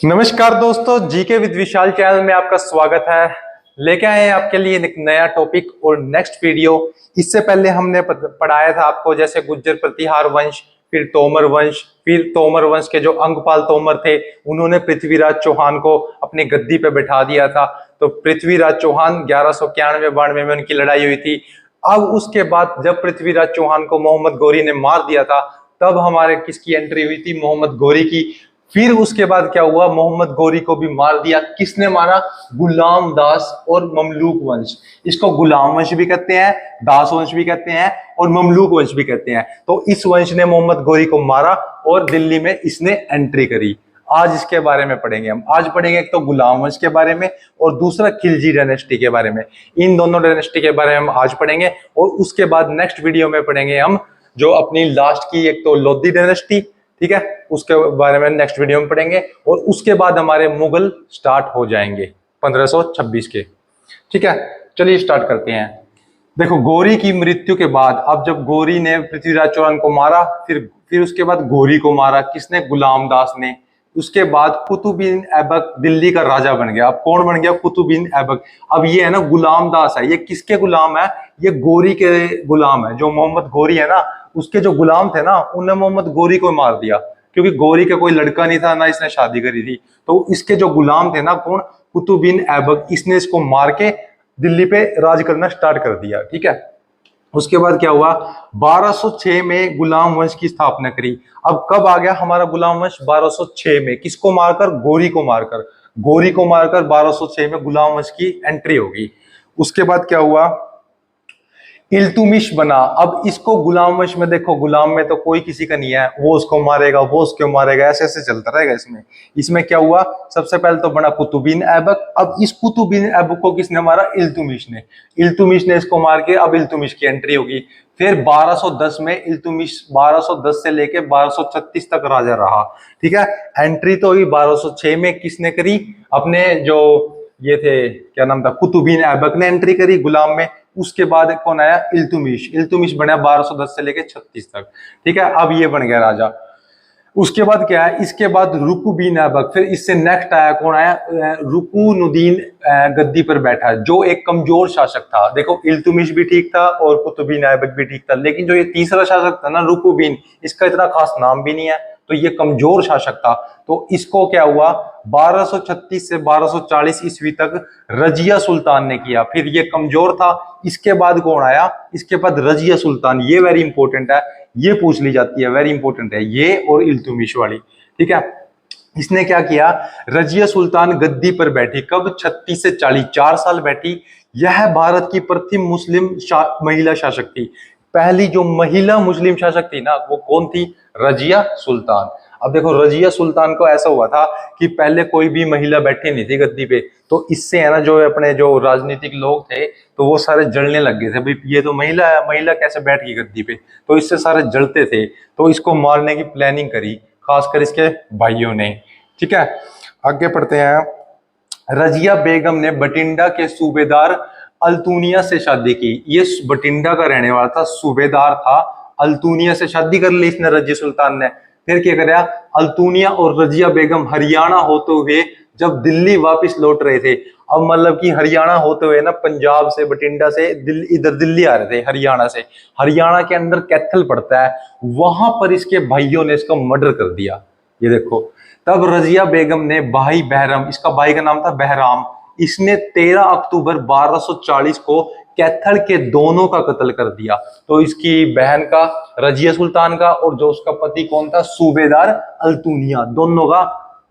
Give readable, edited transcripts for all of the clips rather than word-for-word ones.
नमस्कार दोस्तों, GK with Vishal channel में आपका स्वागत है। लेके आए हैं आपके लिए एक नया टॉपिक और नेक्स्ट वीडियो। इससे पहले हमने पढ़ाया था आपको जैसे गुज्जर प्रतिहार वंश, फिर तोमर वंश, फिर तोमर वंश के जो अंगपाल तोमर थे उन्होंने पृथ्वीराज चौहान को अपनी गद्दी पे बैठा दिया था। तो पृथ्वीराज चौहान 1191-92 में उनकी लड़ाई हुई थी। अब उसके बाद जब पृथ्वीराज चौहान को मोहम्मद गौरी ने मार दिया था तब हमारे किसकी एंट्री हुई थी? मोहम्मद गौरी की। फिर उसके बाद क्या हुआ? मोहम्मद गौरी को भी मार दिया। किसने मारा? गुलाम दास और ममलूक वंश। इसको गुलाम वंश भी कहते हैं, दास वंश भी कहते हैं और ममलूक वंश भी कहते हैं। तो इस वंश ने मोहम्मद गौरी को मारा और दिल्ली में इसने एंट्री करी। आज इसके बारे में पढ़ेंगे हम। आज पढ़ेंगे एक तो गुलाम वंश के बारे में और दूसरा खिलजी डायनेस्टी के बारे में। इन दोनों डायनेस्टी के बारे में हम आज पढ़ेंगे और उसके बाद नेक्स्ट वीडियो में पढ़ेंगे हम जो अपनी लास्ट की एक तो लोधी डायनेस्टी, ठीक है, उसके बारे में नेक्स्ट वीडियो में पढ़ेंगे और उसके बाद हमारे मुगल स्टार्ट हो जाएंगे 1526 के। ठीक है, चलिए स्टार्ट करते हैं। देखो, गौरी की मृत्यु के बाद, अब जब गौरी ने पृथ्वीराज चौहान को मारा, फिर उसके बाद गौरी को मारा किसने? गुलाम दास ने। उसके बाद कुतुबुद्दीन ऐबक दिल्ली का राजा बन गया। अब कौन बन गया? कुतुबुद्दीन ऐबक। अब ये है ना गुलाम दास है, ये किसके गुलाम है? ये गौरी के गुलाम है। जो मोहम्मद गौरी है ना, उसके जो गुलाम थे ना, उन्होंने मोहम्मद गौरी को मार दिया क्योंकि गौरी का कोई लड़का नहीं था, ना इसने शादी करी थी। तो इसके जो गुलाम थे ना, कौन? कुतुबुद्दीन ऐबक। इसने इसको मार के दिल्ली पे राज करना स्टार्ट कर दिया। ठीक है, उसके बाद क्या हुआ? 1206 में गुलाम वंश की स्थापना करी। अब कब आ गया हमारा गुलाम वंश? 1206 में। किसको मारकर? गौरी को मारकर। गौरी को मारकर 1206 में गुलाम वंश की एंट्री होगी। उसके बाद क्या हुआ? इल्तुमिश बना। अब इसको गुलाम वंश में देखो, गुलाम में तो कोई किसी का नहीं है, वो उसको मारेगा, वो उसको मारेगा, ऐसे ऐसे चलता रहेगा। इसमें क्या हुआ? सबसे पहले तो बना कुतुबुद्दीन ऐबक। अब इस कुतुबुद्दीन ऐबक को किसने मारा? इल्तुमिश ने। इल्तुमिश ने इसको मार के अब इल्तुमिश की एंट्री होगी। फिर 1210 में इल्तुमिश 1210 से लेके 1236 तक राजा रहा। ठीक है, एंट्री तो हुई 1206 में। किसने करी? अपने जो ये थे, क्या नाम था, कुतुबुद्दीन ऐबक ने एंट्री करी गुलाम में। उसके बाद कौन आया? इल्तुमिश। इल्तुमिश बना 1210 से लेके 36 तक। ठीक है, अब ये बन गया राजा। उसके बाद क्या है? इसके बाद रुकुबुद्दीन ऐबक। फिर इससे नेक्स्ट आया, कौन आया? रुकुनुद्दीन गद्दी पर बैठा, जो एक कमजोर शासक था। देखो, इल्तुमिश भी ठीक था और कुतुबुद्दीन ऐबक भी ठीक था, लेकिन जो ये तीसरा शासक था ना, रुकुबुद्दीन, इसका इतना खास नाम भी नहीं है, तो ये कमजोर शासक था। तो इसको क्या हुआ? 1236 से 1240 ईस्वी तक रजिया सुल्तान ने किया। फिर ये कमजोर था। इसके बाद कौन आया? इसके बाद रजिया सुल्तान। ये वेरी इंपॉर्टेंट है, ये पूछ ली जाती है, वेरी इंपॉर्टेंट है ये और इल्तुमिश वाली। ठीक है, इसने क्या किया? रजिया सुल्तान गद्दी पर बैठी। कब? 36 से 40, 4 साल बैठी। यह भारत की प्रथम मुस्लिम महिला शासक थी। पहली जो महिला मुस्लिम शासक थी ना, वो कौन थी? रजिया सुल्तान। अब देखो, रजिया सुल्तान को ऐसा हुआ था कि पहले कोई भी महिला बैठी नहीं थी गद्दी पे, तो इससे है ना, जो अपने जो राजनीतिक लोग थे तो वो सारे जलने लग गए थे, भाई ये तो महिला है, महिला कैसे बैठ गई गद्दी पे। तो इससे सारे जलते थे, तो इसको मारने की प्लानिंग करी, खासकर इसके भाइयों ने। ठीक है, आगे पढ़ते हैं। रजिया बेगम ने बठिंडा के सूबेदार अल्तुनिया से शादी की। ये बठिंडा का रहने वाला था, सूबेदार था। अल्तुनिया से शादी कर ली इसने, रजिया सुल्तान ने। फिर क्या कराया? अल्तुनिया और रजिया बेगम हरियाणा होते हुए जब दिल्ली वापस लौट रहे थे, अब मतलब कि हरियाणा होते हुए ना, पंजाब से, बठिंडा से इधर दिल्ली आ रहे थे हरियाणा से। हरियाणा के अंदर कैथल पड़ता है, वहां पर इसके भाइयों ने इसका मर्डर कर दिया। ये देखो, तब रजिया बेगम ने भाई बहरम, इसका भाई का नाम था बहराम, इसने 13 अक्टूबर 1240 को कैथल के दोनों का कत्ल कर दिया। तो इसकी बहन का, रजिया सुल्तान का, और जो उसका पति कौन था? सूबेदार अल्तुनिया, दोनों का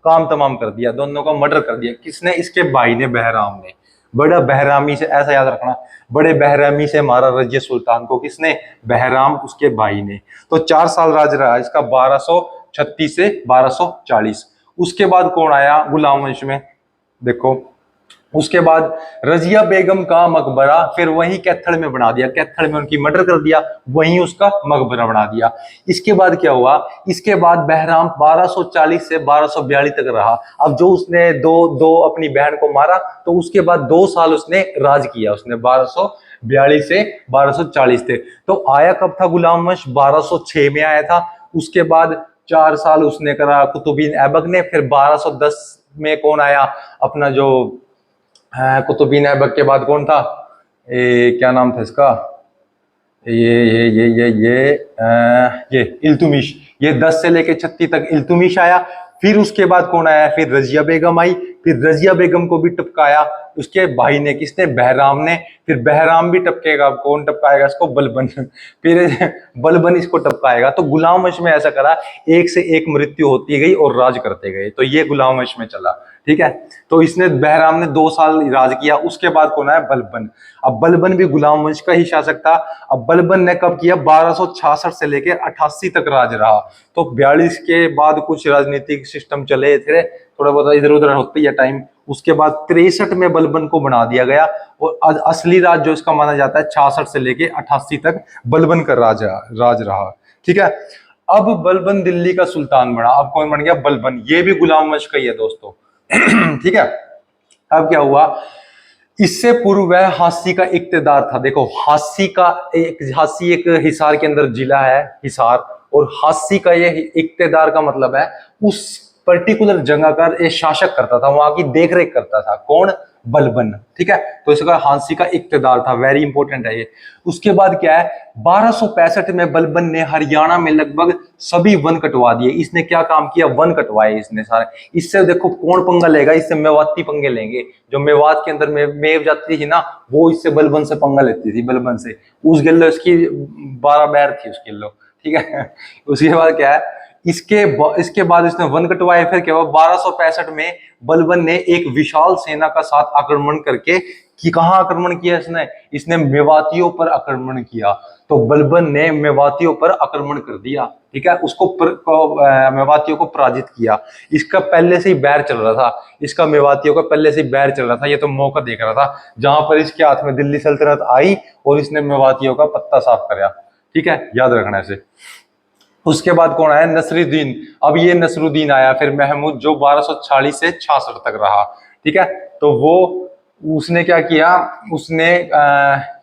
काम तमाम कर दिया, दोनों का मर्डर कर दिया। किसने? इसके भाई ने, बहराम ने। बड़ा बहरामी से, ऐसा याद रखना, बड़े बहरामी से मारा रजिया सुल्तान को। किसने? बहराम, उसके भाई ने। तो 4 साल राज रहा इसका, 1236 से 1240। उसके बाद कौन आया गुलाम वंश में? देखो, उसके बाद रजिया बेगम का मकबरा फिर वही कैथल में बना दिया, कैथल में उनकी मर्डर कर दिया, वहीं उसका मकबरा बना दिया। इसके बाद क्या हुआ? इसके बाद बहराम 1240 से 1242 तक रहा। अब जो उसने दो दो अपनी बहन को मारा, तो उसके बाद 2 साल उसने राज किया, उसने 1242 से 1240 थे। तो आया कब था गुलाम वंश? 1206 में आया था। उसके बाद 4 साल उसने करा कुतुबुद्दीन ऐबक ने। फिर 1210 में कौन आया, अपना जो कुतुबीन ऐबक के बाद कौन था, क्या नाम था इसका, ये इल्तुमिश। ये 10 से लेके 36 तक इल्तुमिश आया। फिर उसके बाद कौन आया, फिर रजिया बेगम आई। फिर रजिया बेगम को भी टपकाया उसके भाई ने, किसने, बहराम ने। फिर बहराम भी टपकेगा, कौन टपकाएगा इसको, बलबन। फिर बलबन इसको टपकाएगा। तो गुलाम वंश में ऐसा करा, एक से एक मृत्यु होती गई और राज करते गए। तो ये गुलाम वंश में चला, ठीक है। तो इसने, बहराम ने 2 साल राज किया। उसके बाद कौन आया, बलबन। अब बलबन भी गुलाम वंश का ही शासक था। अब बलबन ने कब किया, 1266 से लेकर 88 तक राज रहा। तो 42 के बाद कुछ राजनीतिक सिस्टम चले थे, थोड़ा बहुत इधर उधर होती है टाइम। उसके बाद 63 में बलबन को बना दिया गया, और असली राज जो इसका माना जाता है 66 से लेके 88 तक बलबन का राज रहा, ठीक है। अब बलबन दिल्ली का सुल्तान बना। अब कौन बन गया, बलबन। ये भी गुलाम वंश का ही है दोस्तों। ठीक है। अब क्या हुआ, इससे पूर्व वह हांसी का इक्तेदार था। देखो, हांसी एक हिसार के अंदर जिला है, हिसार। और हांसी का ये इक्तेदार का मतलब है उस पर्टिकुलर जगह का एक शासक करता था, वहां की देखरेख करता था। कौन, बलबन, ठीक है। तो इसका हांसी का इक्तेदार था, वेरी इंपॉर्टेंट है ये। उसके बाद क्या है, 1265 में बलबन ने हरियाणा में लगभग सभी वन कटवा दिए। इसने क्या काम किया, वन कटवाए इसने सारे। इससे देखो कौन पंगा लेगा, इससे मेवाती पंगे लेंगे। जो मेवात के अंदर मेव जाती थी ना, वो इससे बलबन से पंगा लेती थी, बलबन से। उस गिल्लो इसकी 12 बैर थी, उस गिल्लो, ठीक है। उसके बाद क्या है, इसके बाद इसने वन कटवाए। फिर क्या हुआ, 1265 में बलबन ने एक विशाल सेना का साथ आक्रमण करके, कि कहां आक्रमण किया इसने मेवातियों पर आक्रमण किया। तो बलबन ने मेवातियों पर आक्रमण कर दिया, ठीक है। मेवातियों को पराजित किया। इसका पहले से ही बैर चल रहा था, इसका मेवातियों का पहले से ही बैर चल रहा था। ये तो मौका देख रहा था, जहां पर इसके हाथ में दिल्ली सल्तनत आई और इसने मेवातियों का पत्ता साफ कराया, ठीक है, याद रखना इसे। उसके बाद कौन आया, नसरुद्दीन। अब ये नसरुद्दीन आया, फिर महमूद, जो 1240 से 66 तक रहा, ठीक है। तो वो, उसने क्या किया, उसने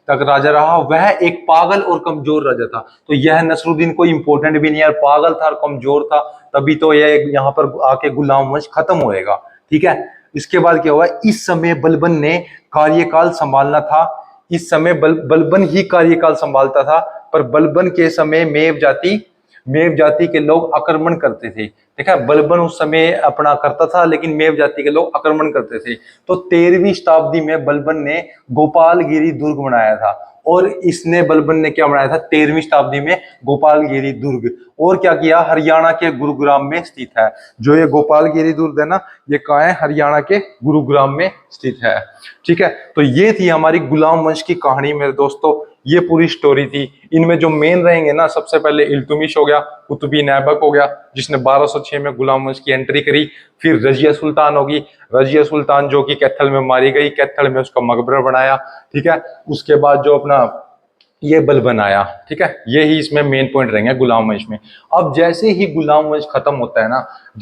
तक राजा रहा। वह एक पागल और कमजोर राजा था। तो यह नसरुद्दीन कोई इंपॉर्टेंट भी नहीं है, पागल था और कमजोर था, तभी तो यह यहाँ पर आके गुलाम वंश खत्म होएगा, ठीक है। इसके बाद क्या हुआ, इस समय बलबन ने कार्यकाल संभालना था। इस समय बलबन ही कार्यकाल संभालता था। पर बलबन के समय मेव जाति के लोग आक्रमण करते थे। देखा, बलबन उस समय अपना करता था, लेकिन मेव जाति के लोग आक्रमण करते थे। तो 13वीं शताब्दी में बलबन ने गोपालगिरी दुर्ग बनाया था। और इसने, बलबन ने क्या बनाया था 13वीं शताब्दी में, गोपालगिरी दुर्ग। और क्या किया, हरियाणा के गुरुग्राम में स्थित है। जो ये गोपालगिरी दुर्ग है ना, ये कहाँ है, हरियाणा के गुरुग्राम में स्थित है, ठीक है। तो ये थी हमारी गुलाम वंश की कहानी मेरे दोस्तों, ये पूरी स्टोरी थी। इनमें जो मेन रहेंगे ना, सबसे पहले इल्तुमिश हो गया, कुतुबीन ऐबक हो गया जिसने 1206 में गुलाम वंश की एंट्री करी। फिर रजिया सुल्तान होगी, रजिया सुल्तान जो कि कैथल में मारी गई, कैथल में उसका मकबरा बनाया, ठीक है। उसके बाद जो अपना ये बलबन आया, ठीक है। ये ही इसमें मेन पॉइंट रहेंगे गुलाम वंश में। अब जैसे ही गुलाम वंश खत्म होता है ना,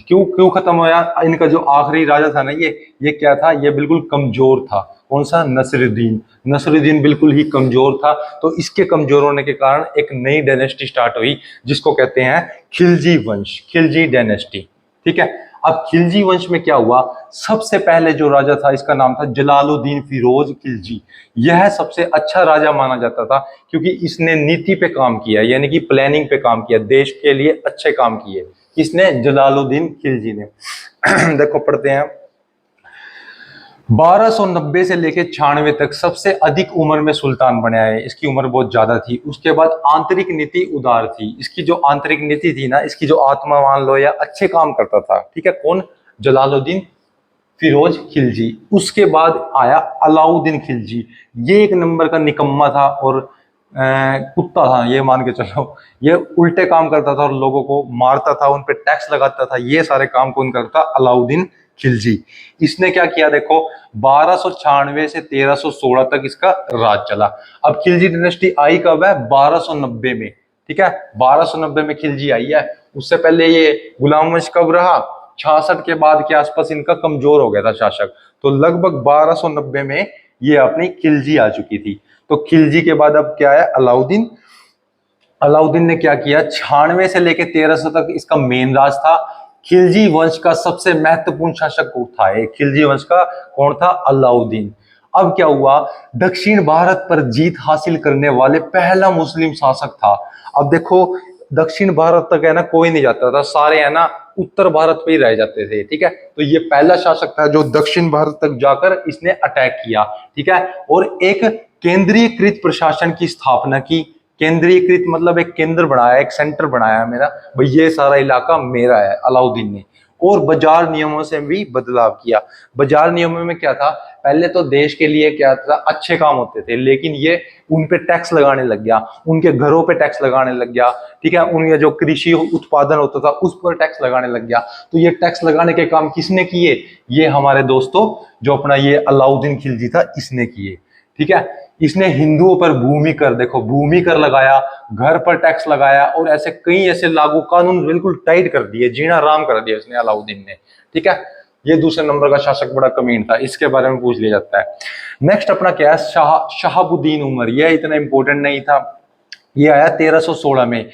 क्यों खत्म होया, इनका जो आखिरी राजा था ना, ये क्या था, ये बिल्कुल कमजोर था। कौन सा, नसरुद्दीन। नसरुद्दीन बिल्कुल ही कमजोर था। तो इसके कमजोर होने के कारण एक नई डायनेस्टी स्टार्ट हुई, जिसको कहते हैं खिलजी वंश, खिलजी डायनेस्टी, ठीक है। अब खिलजी वंश में क्या हुआ, सबसे पहले जो राजा था, इसका नाम था जलालुद्दीन फिरोज खिलजी। यह सबसे अच्छा राजा माना जाता था, क्योंकि इसने नीति पे काम किया, यानी कि प्लानिंग पे काम किया, देश के लिए अच्छे काम किए। किसने, जलालुद्दीन खिलजी ने। देखो पढ़ते हैं, 1290 से लेकर 96 तक सबसे अधिक उम्र में सुल्तान बने आए। इसकी उम्र बहुत ज्यादा थी। उसके बाद आंतरिक नीति उदार थी। इसकी जो आंतरिक नीति थी ना, इसकी जो आत्मा मान लो या अच्छे काम करता था, ठीक है। कौन, जलालुद्दीन फिरोज खिलजी। उसके बाद आया अलाउद्दीन खिलजी। ये एक नंबर का निकम्मा था और कुत्ता था, ये मान के चलो। ये उल्टे काम करता था और लोगों को मारता था, उन पे टैक्स लगाता था। ये सारे काम कौन करता, अलाउद्दीन खिलजी। इसने क्या किया, देखो 1296 से 1316 तक इसका राज चला। अब खिलजी डायनेस्टी आई कब है, 1290 में, ठीक है। 1290 में खिलजी आई है। उससे पहले ये गुलाम वंश कब रहा, 66 के बाद के आसपास इनका कमजोर हो गया था शासक। तो लगभग 1290 में ये अपनी खिलजी आ चुकी थी। तो खिलजी के बाद अब क्या है, अलाउद्दीन। अलाउद्दीन ने क्या किया, 96 से लेकर 1300 तक इसका मेन राज था। खिलजी वंश का सबसे महत्वपूर्ण शासक कौन था? एक खिलजी वंश का कौन था? अलाउद्दीन। अब क्या हुआ, दक्षिण भारत पर जीत हासिल करने वाले पहला मुस्लिम शासक था। अब देखो, दक्षिण भारत तक है ना कोई नहीं जाता था, सारे है ना उत्तर भारत पे ही रह जाते थे। ठीक है, तो ये पहला शासक था जो दक्षिण भारत तक जाकर इसने अटैक किया। ठीक है, और एक केंद्रीयकृत प्रशासन की स्थापना की। केंद्रीयकृत मतलब एक केंद्र बनाया, एक सेंटर बनाया मेरा, भाई ये सारा इलाका मेरा है, अलाउद्दीन ने। और बाजार नियमों से भी बदलाव किया। बाजार नियमों में क्या था, पहले तो देश के लिए क्या था, अच्छे काम होते थे, लेकिन ये उन पे टैक्स लगाने लग गया, उनके घरों पे टैक्स लगाने लग गया। ठीक है, उनके जो कृषि उत्पादन होता था उस पर टैक्स लगाने लग गया। तो ये टैक्स लगाने के काम किसने किए? ये हमारे दोस्तों जो अपना ये अलाउद्दीन खिलजी था इसने किए। ठीक है, इसने हिंदुओं पर भूमि कर, देखो भूमि कर लगाया, घर पर टैक्स लगाया, और ऐसे कई ऐसे लागू कानून बिल्कुल टाइट कर दिए, जीना आराम कर दिया इसने अलाउद्दीन ने। ठीक है, ये दूसरे नंबर का शासक बड़ा कमीन था, इसके बारे में पूछ लिया जाता है। नेक्स्ट अपना क्या है, शहाबुद्दीन उमर। यह इतना इंपॉर्टेंट नहीं था, ये आया 1316 में।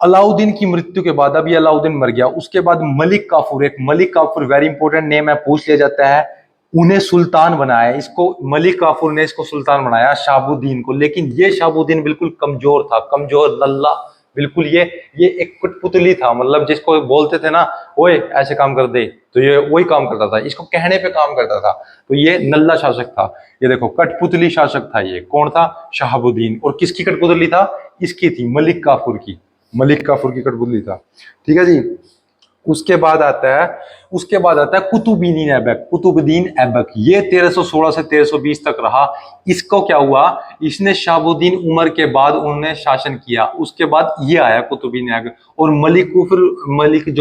अलाउद्दीन की मृत्यु के बाद, अब ये अलाउद्दीन मर गया, उसके बाद मलिक काफूर, एक Malik Kafur very important name है, पूछ लिया जाता है, उन्हें सुल्तान बनाया। इसको मलिक काफूर ने इसको सुल्तान बनाया शहाबुद्दीन को। लेकिन ये शहाबुद्दीन बिल्कुल कमजोर था, कमजोर लल्ला, बिल्कुल ये एक कठपुतली था, मतलब जिसको बोलते थे ना, ओए ऐसे काम कर दे, तो ये वही काम करता था, इसको कहने पे काम करता था। तो ये नल्ला शासक था। ये देखो कठपुतली शासक था। ये कौन था? शहाबुद्दीन। और किसकी कठपुतली था? इसकी थी, मलिक काफूर की। मलिक काफूर की कठपुतली था। ठीक है जी। उसके बाद आता है कुतुबुद्दीन ऐबक। कुतुबुद्दीन ऐबक ये 1316 से 1320 तक रहा। इसको क्या हुआ, इसने शहाबुद्दीन उमर के बाद उन्होंने शासन किया। उसके बाद ये आया कुतुबुद्दीन ऐबक, और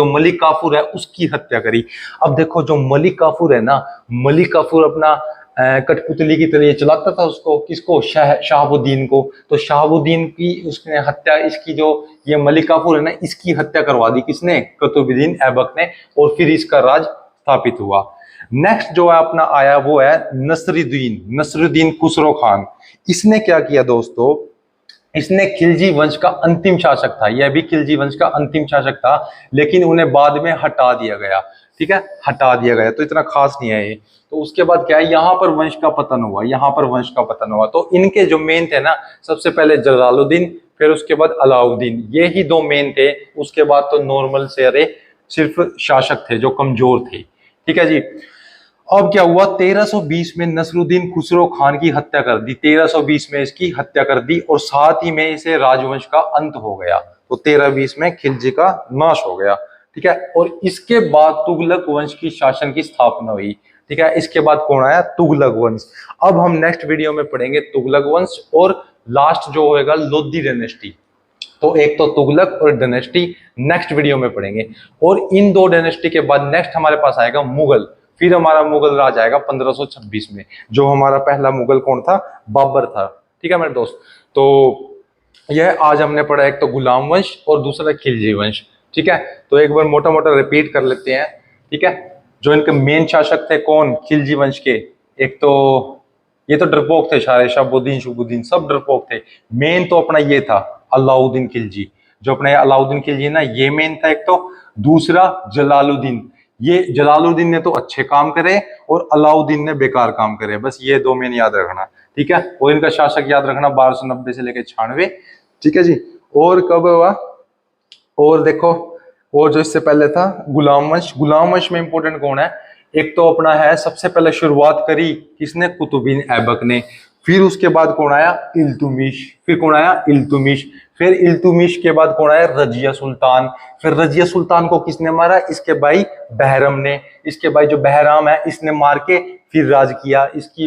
मलिक काफूर है उसकी हत्या करी। अब देखो जो मलिक काफूर है ना, मलिक काफूर अपना कठपुतली की तरह चलाता था उसको, किसको? शहाबुद्दीन को। तो शहाबुद्दीन की उसने हत्या, इसकी जो ये मलिक काफूर है ना, इसकी हत्या करवा दी किसने? कुतुबुद्दीन ऐबक ने। और फिर इसका राज स्थापित हुआ। नेक्स्ट जो है अपना आया वो है नसरुद्दीन खुसरो खान। इसने क्या किया दोस्तों, इसने खिलजी वंश का अंतिम शासक था, यह भी खिलजी वंश का अंतिम शासक था, लेकिन उन्हें बाद में हटा दिया गया। ठीक है, हटा दिया गया, तो इतना खास नहीं है ये। तो उसके बाद क्या है, यहाँ पर वंश का पतन हुआ, यहाँ पर वंश का पतन हुआ। तो इनके जो मेन थे ना, सबसे पहले जलालुद्दीन, फिर उसके बाद अलाउद्दीन, ये ही दो मेन थे। उसके बाद तो नॉर्मल से अरे सिर्फ शासक थे जो कमजोर थे। ठीक है जी। अब क्या हुआ, 1320 में नसरुद्दीन खुसरो खान की हत्या कर दी, 1320 में इसकी हत्या कर दी, और साथ ही में इसे राजवंश का अंत हो गया। तो 1320 में खिलजी का नाश हो गया। ठीक है, और इसके बाद तुगलक वंश की शासन की स्थापना हुई। ठीक है, इसके बाद कौन आया? तुगलक वंश। अब हम नेक्स्ट वीडियो में पढ़ेंगे तुगलक वंश, और लास्ट जो होएगा लोधी डायनेस्टी। तो एक तो तुगलक और डायनेस्टी नेक्स्ट वीडियो में पढ़ेंगे, और इन दो डायनेस्टी के बाद नेक्स्ट हमारे पास आएगा मुगल। फिर हमारा मुगल राज आएगा 1526 में। जो हमारा पहला मुगल कौन था? बाबर था। ठीक है मेरे दोस्त, तो यह आज हमने पढ़ा, एक तो गुलाम वंश और दूसरा खिलजी वंश। ठीक है, तो एक बार मोटा मोटा रिपीट कर लेते हैं। ठीक है, जो इनके मेन शासक थे कौन खिलजी वंश के? एक तो ये तो डरपोक थे सारे, शहाबुद्दीन शुबुद्दीन सब डरपोक थे। मेन तो अपना ये था अलाउद्दीन खिलजी, जो अपने अलाउद्दीन खिलजी ना, ये मेन था एक तो। दूसरा जलालुद्दीन, ये जलालुद्दीन ने तो अच्छे काम करे और अलाउद्दीन ने बेकार काम करे, बस ये दो मेन याद रखना। ठीक है, और इनका शासक याद रखना 1290 से लेकर 96। ठीक है जी। और कब हुआ, और देखो, और जो इससे पहले था गुलाम वंश। गुलाम वंश में इंपॉर्टेंट कौन है? एक तो अपना है, सबसे पहले शुरुआत करी किसने? कुतुबुद्दीन ऐबक ने। फिर उसके बाद कौन आया? इल्तुमिश। फिर कौन आया? इल्तुमिश। फिर इल्तुमिश के बाद कौन आया? रजिया सुल्तान। फिर रजिया सुल्तान को किसने मारा? इसके भाई बहरम ने। इसके भाई जो बहराम है इसने मार के फिर राज किया। इसकी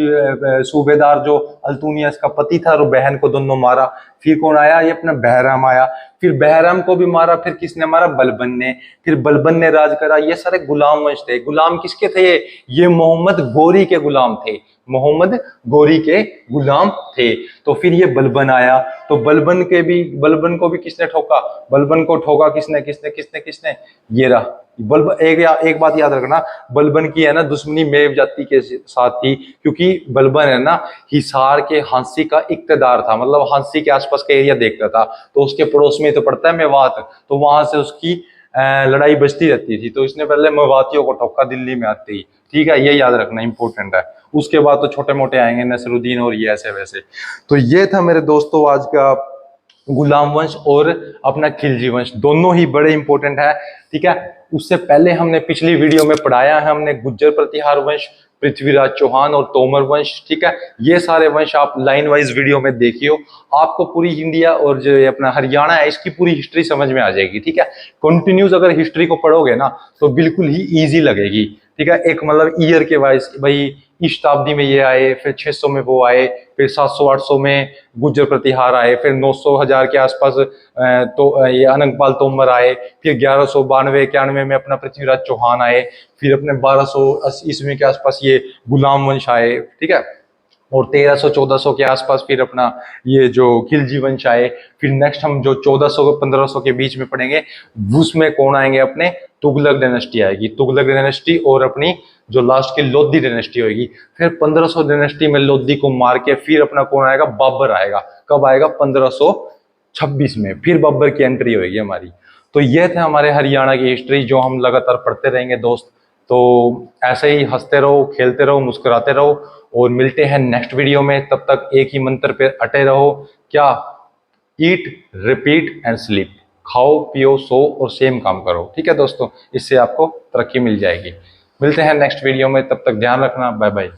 सूबेदार जो अल्तुनिया इसका पति था, और बहन को दोनों मारा। फिर कौन आया? ये अपना बहराम आया। फिर बहराम को भी मारा, फिर किसने मारा? बलबन ने। फिर बलबन ने राज करा। ये सारे गुलाम वंश थे। गुलाम किसके थे ये मोहम्मद गोरी के गुलाम थे, मोहम्मद गोरी के गुलाम थे। तो फिर ये बलबन आया, तो बलबन को भी किसने ठोका? बलबन को ठोका किसने किसने किसने किसने? ये रहा बलबन। एक बात याद रखना, बलबन की है ना दुश्मनी मेव जाति के साथ थी, क्योंकि बलबन है ना हिसार के हांसी का इक्तदार था, मतलब हांसी के आसपास का एरिया देखता था। तो उसके पड़ोस में तो पड़ता है मेवात, तो वहां से उसकी लड़ाई बजती रहती थी। तो इसने पहले मवातियों को ठोका दिल्ली में आते ही, ठीक है, ये याद रखना इंपॉर्टेंट है। उसके बाद तो छोटे मोटे आएंगे नसरुद्दीन और ये ऐसे वैसे। तो ये था मेरे दोस्तों आज का गुलाम वंश और अपना खिलजी वंश, दोनों ही बड़े इंपॉर्टेंट है, ठीक है। उससे पहले हमने पिछली वीडियो में पढ़ाया है हमने गुज्जर प्रतिहार वंश, पृथ्वीराज चौहान और तोमर वंश, ठीक है। ये सारे वंश आप लाइन वाइज वीडियो में देखियो, आपको पूरी इंडिया और जो अपना हरियाणा है इसकी पूरी हिस्ट्री समझ में आ जाएगी, ठीक है। कंटिन्यूस अगर हिस्ट्री को पढ़ोगे ना तो बिल्कुल ही ईजी लगेगी, ठीक है। एक मतलब ईयर के वाइज, भाई इस शताब्दी में ये आए, फिर 600 में वो आए, फिर 700-800 में गुज्जर प्रतिहार आए, फिर 900-1000 के आसपास तो ये अनंगपाल तोमर आए, फिर 1192-91 में अपना पृथ्वीराज चौहान आए, फिर अपने 1200 ईस्वी के आसपास ये गुलाम वंश आए, ठीक है। और 1300-1400 के आसपास फिर अपना ये जो खिलजी वंश आए। फिर नेक्स्ट हम जो 1400-1500 के बीच में पढ़ेंगे, उसमें कौन आएंगे, अपने तुगलक डायनेस्टी आएगी, तुगलक डायनेस्टी, और अपनी जो लास्ट की लोधी डायनेस्टी होगी। फिर 1500 डायनेस्टी में लोधी को मार के फिर अपना कौन आएगा, बाबर आएगा। कब आएगा, 1526 में, फिर बाबर की एंट्री होगी हमारी। तो ये थे हमारे हरियाणा की हिस्ट्री जो हम लगातार पढ़ते रहेंगे दोस्त। तो ऐसे ही हंसते रहो, खेलते रहो, मुस्कुराते रहो, और मिलते हैं नेक्स्ट वीडियो में। तब तक एक ही मंत्र पे अटे रहो, क्या, ईट, रिपीट एंड स्लीप। खाओ पियो सो और सेम काम करो, ठीक है दोस्तों, इससे आपको तरक्की मिल जाएगी। मिलते हैं नेक्स्ट वीडियो में, तब तक ध्यान रखना, बाय बाय।